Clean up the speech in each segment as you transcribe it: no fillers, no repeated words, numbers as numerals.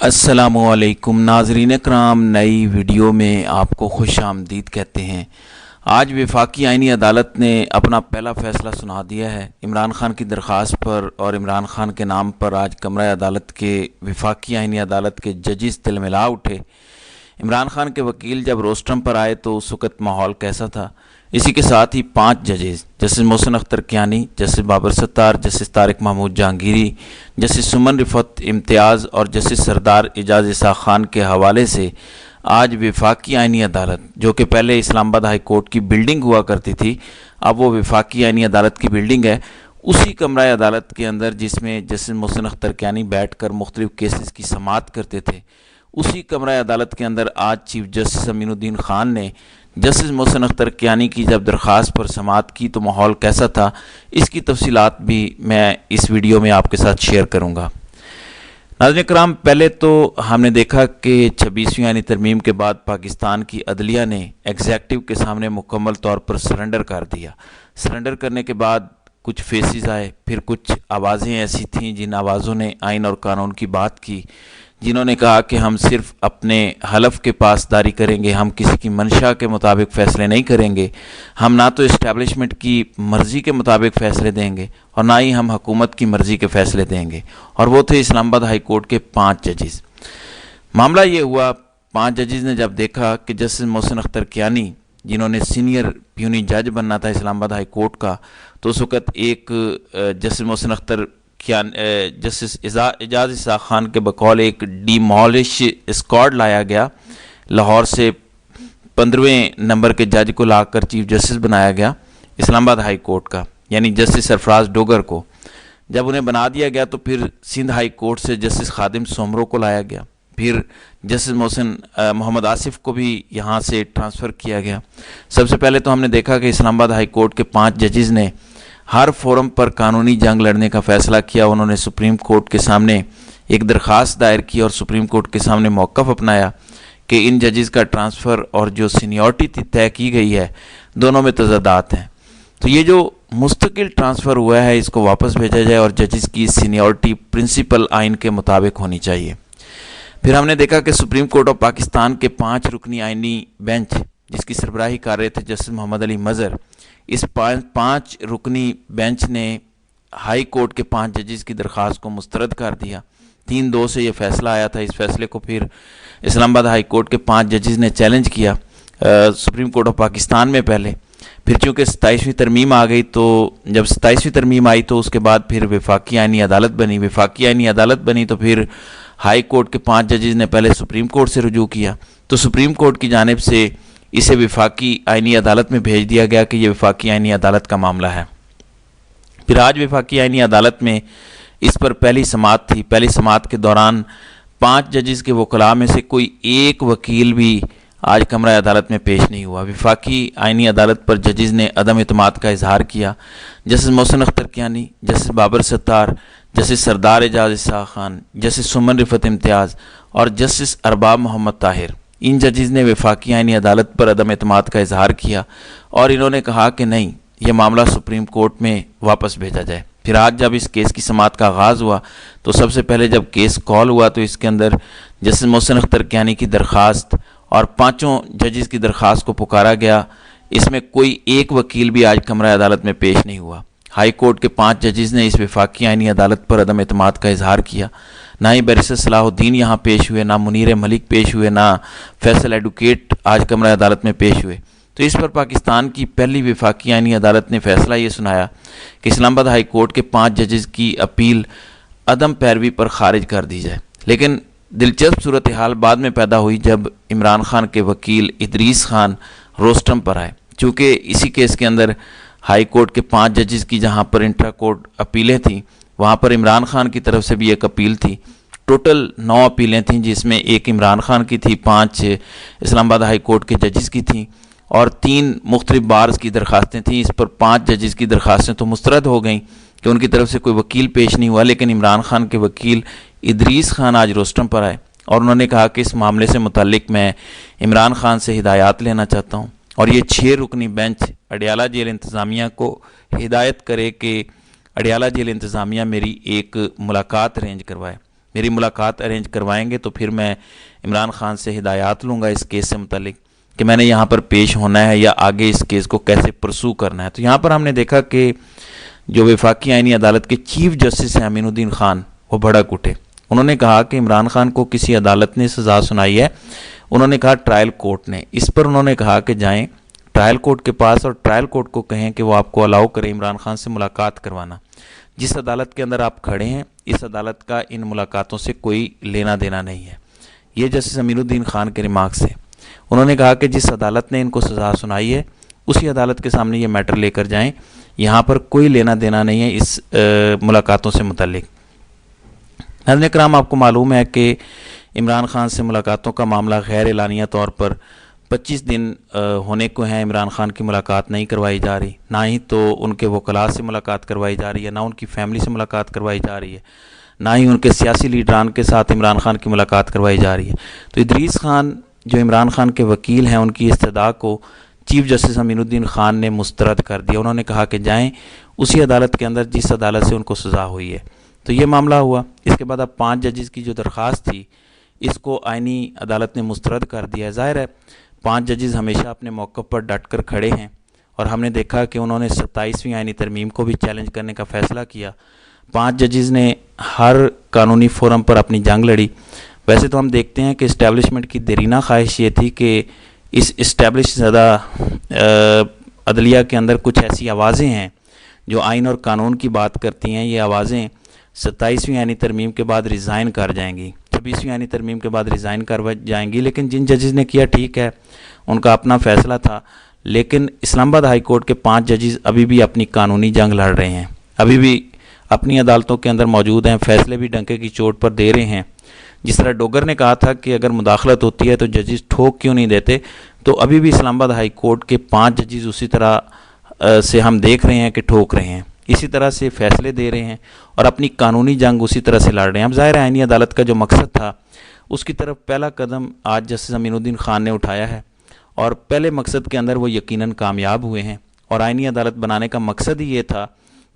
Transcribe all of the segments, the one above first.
السلام علیکم ناظرین کرام، نئی ویڈیو میں آپ کو خوش آمدید کہتے ہیں۔ آج وفاقی آئینی عدالت نے اپنا پہلا فیصلہ سنا دیا ہے عمران خان کی درخواست پر، اور عمران خان کے نام پر آج کمرہ عدالت کے وفاقی آئینی عدالت کے ججز تلملا اٹھے۔ عمران خان کے وکیل جب روسٹرم پر آئے تو اس وقت ماحول کیسا تھا؟ اسی کے ساتھ ہی 5 ججز جسٹس محسن اختر کیانی، جسٹس بابر ستار، جسٹس طارق محمود جہانگیری، جسٹس سمن رفعت امتیاز اور جسٹس سردار اعجاز اسحاق خان کے حوالے سے آج وفاقی آئینی عدالت، جو کہ پہلے اسلام آباد ہائی کورٹ کی بلڈنگ ہوا کرتی تھی، اب وہ وفاقی آئینی عدالت کی بلڈنگ ہے، اسی کمرہ عدالت کے اندر جس میں جسٹس محسن اختر کیانی بیٹھ کر مختلف کیسز کی سماعت کرتے تھے، اسی کمرہ عدالت کے اندر آج چیف جسٹس امین الدین خان نے جسٹس محسن اختر کیانی کی جب درخواست پر سماعت کی تو ماحول کیسا تھا، اس کی تفصیلات بھی میں اس ویڈیو میں آپ کے ساتھ شیئر کروں گا۔ ناظرین کرام، پہلے تو ہم نے دیکھا کہ 26ویں آئینی ترمیم کے بعد پاکستان کی عدلیہ نے ایگزیکٹو کے سامنے مکمل طور پر سرنڈر کر دیا۔ سرنڈر کرنے کے بعد کچھ فیسز آئے، پھر کچھ آوازیں ایسی تھیں جن آوازوں نے آئین اور قانون کی بات کی، جنہوں نے کہا کہ ہم صرف اپنے حلف کے پاسداری کریں گے، ہم کسی کی منشا کے مطابق فیصلے نہیں کریں گے، ہم نہ تو اسٹیبلشمنٹ کی مرضی کے مطابق فیصلے دیں گے اور نہ ہی ہم حکومت کی مرضی کے فیصلے دیں گے، اور وہ تھے اسلام آباد ہائی کورٹ کے 5 ججز۔ معاملہ یہ ہوا، 5 ججز نے جب دیکھا کہ جسٹس محسن اختر کیانی، جنہوں نے سینئر پیونی جج بننا تھا اسلام آباد ہائی کورٹ کا، تو اس وقت ایک جسٹس محسن اختر جسٹس اعجاز اسحاق خان کے بقول ایک ڈیمالش اسکواڈ لایا گیا، لاہور سے 15ویں نمبر کے جج کو لا کر چیف جسٹس بنایا گیا اسلام آباد ہائی کورٹ کا، یعنی جسٹس سرفراز ڈوگر کو۔ جب انہیں بنا دیا گیا تو پھر سندھ ہائی کورٹ سے جسٹس خادم سومرو کو لایا گیا، پھر جسٹس محمد آصف کو بھی یہاں سے ٹرانسفر کیا گیا۔ سب سے پہلے تو ہم نے دیکھا کہ اسلام آباد ہائی کورٹ کے 5 ججز نے ہر فورم پر قانونی جنگ لڑنے کا فیصلہ کیا۔ انہوں نے سپریم کورٹ کے سامنے ایک درخواست دائر کی اور سپریم کورٹ کے سامنے موقف اپنایا کہ ان ججز کا ٹرانسفر اور جو سینیورٹی طے کی گئی ہے، دونوں میں تضادات ہیں، تو یہ جو مستقل ٹرانسفر ہوا ہے اس کو واپس بھیجا جائے اور ججز کی سینیورٹی پرنسپل آئین کے مطابق ہونی چاہیے۔ پھر ہم نے دیکھا کہ سپریم کورٹ آف پاکستان کے 5 رکنی آئینی بینچ، جس کی سربراہی کر رہے تھے جسٹس محمد علی مظہر، اس 5 رکنی بینچ نے ہائی کورٹ کے 5 ججز کی درخواست کو مسترد کر دیا۔ 3-2 سے یہ فیصلہ آیا تھا۔ اس فیصلے کو پھر اسلام آباد ہائی کورٹ کے 5 ججز نے چیلنج کیا سپریم کورٹ آف پاکستان میں پہلے، پھر چونکہ 27ویں ترمیم آ گئی، تو جب 27ویں ترمیم آئی تو اس کے بعد پھر وفاقی آئینی عدالت بنی۔ وفاقی آئینی عدالت بنی تو پھر ہائی کورٹ کے 5 ججز نے پہلے سپریم کورٹ سے رجوع کیا، تو سپریم کورٹ کی جانب سے اسے وفاقی آئینی عدالت میں بھیج دیا گیا کہ یہ وفاقی آئینی عدالت کا معاملہ ہے۔ پھر آج وفاقی آئینی عدالت میں اس پر پہلی سماعت تھی۔ پہلی سماعت کے دوران 5 ججز کے وکلاء میں سے کوئی ایک وکیل بھی آج کمرہ عدالت میں پیش نہیں ہوا۔ وفاقی آئینی عدالت پر ججز نے عدم اعتماد کا اظہار کیا۔ جسٹس محسن اختر کیانی، جسٹس بابر ستار، جسٹس سردار اعجاز اسحاق خان، جسٹس سمن رفعت امتیاز اور جسٹس ارباب محمد طاہر، ان ججز نے وفاقی آئینی عدالت پر عدم اعتماد کا اظہار کیا اور انہوں نے کہا کہ نہیں، یہ معاملہ سپریم کورٹ میں واپس بھیجا جائے۔ پھر آج جب اس کیس کی سماعت کا آغاز ہوا تو سب سے پہلے جب کیس کال ہوا تو اس کے اندر جسٹس محسن اختر کیانی کی درخواست اور 5 ججز کی درخواست کو پکارا گیا۔ اس میں کوئی ایک وکیل بھی آج کمرہ عدالت میں پیش نہیں ہوا۔ ہائی کورٹ کے 5 ججز نے اس وفاقی آئینی عدالت پر عدم اعتماد کا اظہار کیا۔ نہ ہی بیرسٹر صلاح الدین یہاں پیش ہوئے، نہ منیر ملک پیش ہوئے، نہ فیصل ایڈوکیٹ آج کمرہ عدالت میں پیش ہوئے۔ تو اس پر پاکستان کی پہلی وفاقی آئینی عدالت نے فیصلہ یہ سنایا کہ اسلام آباد ہائی کورٹ کے 5 ججز کی اپیل عدم پیروی پر خارج کر دی جائے۔ لیکن دلچسپ صورتحال بعد میں پیدا ہوئی جب عمران خان کے وکیل ادریس خان روسٹرم پر آئے، چونکہ اسی کیس کے اندر ہائی کورٹ کے 5 ججز کی جہاں پر انٹرا کورٹ اپیلیں تھیں، وہاں پر عمران خان کی طرف سے بھی ایک اپیل تھی۔ ٹوٹل 9 اپیلیں تھیں، جس میں ایک عمران خان کی تھی، 5 اسلام آباد ہائی کورٹ کے ججز کی تھیں اور 3 مختلف بارز کی درخواستیں تھیں۔ اس پر 5 ججز کی درخواستیں تو مسترد ہو گئیں کہ ان کی طرف سے کوئی وکیل پیش نہیں ہوا، لیکن عمران خان کے وکیل ادریس خان آج روسٹرم پر آئے اور انہوں نے کہا کہ اس معاملے سے متعلق میں عمران خان سے ہدایات لینا چاہتا ہوں، اور یہ 6 رکنی بینچ اڈیالہ جیل انتظامیہ کو ہدایت کرے کہ اڈیالہ جیل انتظامیہ میری ایک ملاقات ارینج کروائے۔ میری ملاقات ارینج کروائیں گے تو پھر میں عمران خان سے ہدایات لوں گا اس کیس سے متعلق کہ میں نے یہاں پر پیش ہونا ہے یا آگے اس کیس کو کیسے پرسو کرنا ہے۔ تو یہاں پر ہم نے دیکھا کہ جو وفاقی آئینی عدالت کے چیف جسٹس ہیں امین الدین خان، وہ بھڑک اٹھے۔ انہوں نے کہا کہ عمران خان کو کسی عدالت نے سزا سنائی ہے، انہوں نے کہا ٹرائل کورٹ نے۔ اس پر انہوں نے کہا کہ جائیں ٹرائل کورٹ کے پاس اور ٹرائل کورٹ کو کہیں کہ وہ آپ کو الاؤ کرے عمران خان سے ملاقات کروانا۔ جس عدالت کے اندر آپ کھڑے ہیں اس عدالت کا ان ملاقاتوں سے کوئی لینا دینا نہیں ہے۔ یہ جسٹس امین الدین خان کے ریمارکس ہے۔ انہوں نے کہا کہ جس عدالت نے ان کو سزا سنائی ہے اسی عدالت کے سامنے یہ میٹر لے کر جائیں، یہاں پر کوئی لینا دینا نہیں ہے اس ملاقاتوں سے متعلق۔ ناظرین کرام، آپ کو معلوم ہے کہ عمران خان سے ملاقاتوں کا معاملہ غیر اعلانیہ طور پر 25 دن ہونے کو ہیں، عمران خان کی ملاقات نہیں کروائی جا رہی، نہ ہی تو ان کے وکلاء سے ملاقات کروائی جا رہی ہے، نہ ان کی فیملی سے ملاقات کروائی جا رہی ہے، نہ ہی ان کے سیاسی لیڈران کے ساتھ عمران خان کی ملاقات کروائی جا رہی ہے۔ تو ادریس خان جو عمران خان کے وکیل ہیں، ان کی استدعا کو چیف جسٹس امین الدین خان نے مسترد کر دیا۔ انہوں نے کہا کہ جائیں اسی عدالت کے اندر جس عدالت سے ان کو سزا ہوئی ہے۔ تو یہ معاملہ ہوا۔ اس کے بعد اب 5 ججز کی جو درخواست تھی اس کو آئینی عدالت نے مسترد کر دیا ہے۔ ظاہر ہے 5 ججز ہمیشہ اپنے موقف پر ڈٹ کر کھڑے ہیں، اور ہم نے دیکھا کہ انہوں نے 27ویں آئینی ترمیم کو بھی چیلنج کرنے کا فیصلہ کیا۔ 5 ججز نے ہر قانونی فورم پر اپنی جنگ لڑی۔ ویسے تو ہم دیکھتے ہیں کہ اسٹیبلشمنٹ کی دیرینہ خواہش یہ تھی کہ اس اسٹیبلش زدہ عدلیہ کے اندر کچھ ایسی آوازیں ہیں جو آئین اور قانون کی بات کرتی ہیں، یہ آوازیں 27ویں آئینی ترمیم کے بعد ریزائن کر جائیں گی، 26ویں آئینی ترمیم کے بعد ریزائن کر جائیں گی۔ لیکن جن ججز نے کیا ٹھیک ہے، ان کا اپنا فیصلہ تھا، لیکن اسلام آباد ہائی کورٹ کے 5 ججز ابھی بھی اپنی قانونی جنگ لڑ رہے ہیں، ابھی بھی اپنی عدالتوں کے اندر موجود ہیں، فیصلے بھی ڈنکے کی چوٹ پر دے رہے ہیں۔ جس طرح ڈوگر نے کہا تھا کہ اگر مداخلت ہوتی ہے تو ججز ٹھوک کیوں نہیں دیتے، تو ابھی بھی اسلام آباد ہائی کورٹ کے 5 ججز اسی طرح سے ہم دیکھ رہے ہیں کہ ٹھوک رہے ہیں، اسی طرح سے فیصلے دے رہے ہیں اور اپنی قانونی جنگ اسی طرح سے لڑ رہے ہیں۔ اب ظاہر آئینی عدالت کا جو مقصد تھا اس کی طرف پہلا قدم آج جسٹس امین الدین خان نے اٹھایا ہے، اور پہلے مقصد کے اندر وہ یقیناً کامیاب ہوئے ہیں۔ اور آئینی عدالت بنانے کا مقصد ہی یہ تھا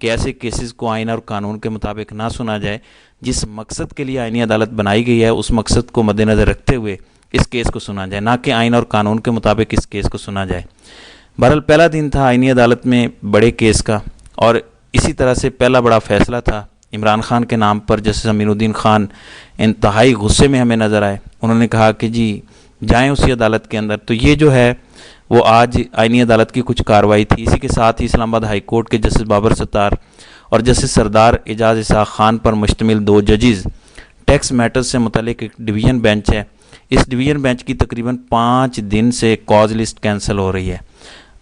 کہ ایسے کیسز کو آئین اور قانون کے مطابق نہ سنا جائے۔ جس مقصد کے لیے آئینی عدالت بنائی گئی ہے اس مقصد کو مد نظر رکھتے ہوئے اس کیس کو سنا جائے، نہ کہ آئین اور قانون کے مطابق اس کیس کو سنا جائے۔ بہرحال پہلا دن تھا آئینی عدالت میں بڑے کیس کا، اور اسی طرح سے پہلا بڑا فیصلہ تھا عمران خان کے نام پر۔ جسٹس امین الدین خان انتہائی غصے میں ہمیں نظر آئے، انہوں نے کہا کہ جی جائیں اسی عدالت کے اندر۔ تو یہ جو ہے وہ آج آئینی عدالت کی کچھ کارروائی تھی۔ اسی کے ساتھ ہی اسلام آباد ہائی کورٹ کے جسٹس بابر ستار اور جسٹس سردار اعجاز اسحاق خان پر مشتمل 2 ججز ٹیکس میٹرز سے متعلق ایک ڈویژن بینچ ہے، اس ڈویژن بینچ کی تقریباً 5 دن سے کاز لسٹ کینسل ہو رہی ہے۔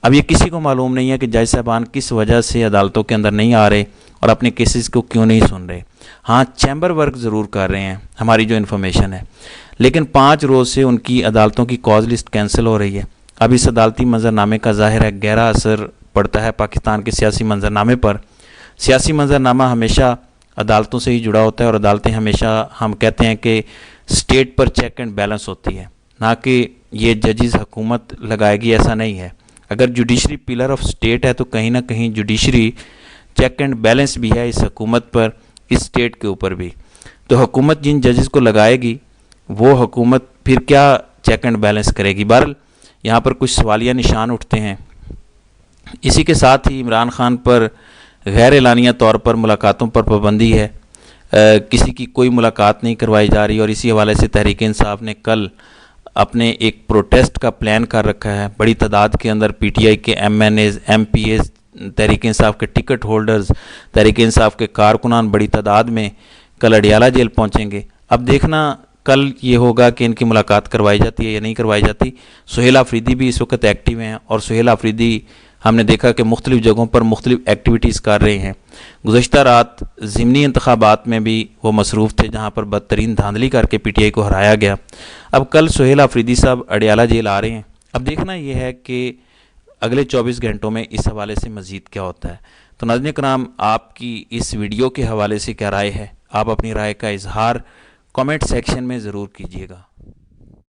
اب یہ کسی کو معلوم نہیں ہے کہ جج صاحبان کس وجہ سے عدالتوں کے اندر نہیں آ رہے اور اپنے کیسز کو کیوں نہیں سن رہے۔ ہاں، چیمبر ورک ضرور کر رہے ہیں، ہماری جو انفارمیشن ہے، لیکن 5 روز سے ان کی عدالتوں کی کاز لسٹ کینسل ہو رہی ہے۔ اب اس عدالتی منظرنامے کا ظاہر ہے گہرا اثر پڑتا ہے پاکستان کے سیاسی منظرنامے پر۔ سیاسی منظرنامہ ہمیشہ عدالتوں سے ہی جڑا ہوتا ہے، اور عدالتیں ہمیشہ ہم کہتے ہیں کہ state per check and balance ہوتی ہے، نہ کہ یہ ججز حکومت لگائے گی، ایسا نہیں ہے۔ اگر جوڈیشری پلر آف اسٹیٹ ہے تو کہیں نہ کہیں جوڈیشری چیک اینڈ بیلنس بھی ہے اس حکومت پر، اس اسٹیٹ کے اوپر بھی۔ تو حکومت جن ججز کو لگائے گی وہ حکومت پھر کیا چیک اینڈ بیلنس کرے گی؟ بہرحال یہاں پر کچھ سوالیہ نشان اٹھتے ہیں۔ اسی کے ساتھ ہی عمران خان پر غیر اعلانیہ طور پر ملاقاتوں پر پابندی ہے، کسی کی کوئی ملاقات نہیں کروائی جا رہی، اور اسی حوالے سے تحریک انصاف نے کل اپنے ایک پروٹیسٹ کا پلان کر رکھا ہے۔ بڑی تعداد کے اندر پی ٹی آئی کے M N As, M P As, Tehreek Insaf کے ٹکٹ ہولڈرز، تحریک انصاف کے کارکنان بڑی تعداد میں کل اڈیالہ جیل پہنچیں گے۔ اب دیکھنا کل یہ ہوگا کہ ان کی ملاقات کروائی جاتی ہے یا نہیں کروائی جاتی۔ سہیل آفریدی بھی اس وقت ایکٹیو ہیں، اور سہیل آفریدی ہم نے دیکھا کہ مختلف جگہوں پر مختلف ایکٹیویٹیز کر رہے ہیں۔ گزشتہ رات ضمنی انتخابات میں بھی وہ مصروف تھے، جہاں پر بدترین دھاندلی کر کے پی ٹی آئی کو ہرایا گیا۔ اب کل سہیل آفریدی صاحب اڈیالہ جیل آ رہے ہیں۔ اب دیکھنا یہ ہے کہ اگلے 24 گھنٹوں میں اس حوالے سے مزید کیا ہوتا ہے۔ تو ناظرین کرام، آپ کی اس ویڈیو کے حوالے سے کیا رائے ہے؟ آپ اپنی رائے کا اظہار کامنٹ سیکشن میں ضرور کیجیے گا۔